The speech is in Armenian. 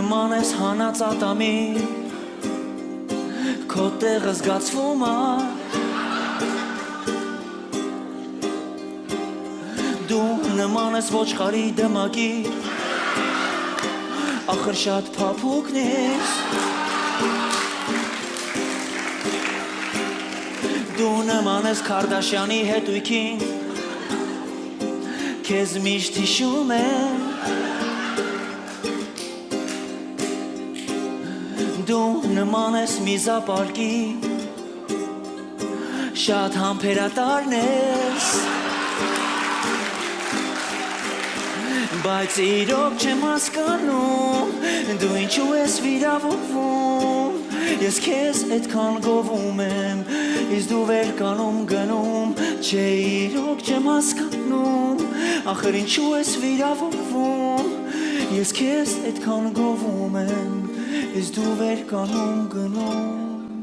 նման ես հանած ատամի Քո տեղը զգացվում է Դու նման ես ոչխարի դմակի Ախր շատ փափուկն ես Դու նման ես Քարդաշյանի հետույքին Քեզ միշտ հիշում եմ Դու նման ես միզապարկի Շատ համբերատարն ես Բայց իրոք չեմ հասկանում Դու ինչու ես վիրավորվում Ես քեզ այդքան գովում եմ Իսկ դու վեր կանում գնում Չէ իրոք չեմ հասկանում Ախր ինչու ես վիրավորվում Ես քեզ այդքան գովում եմ Իսկ դու վեր կանում գնում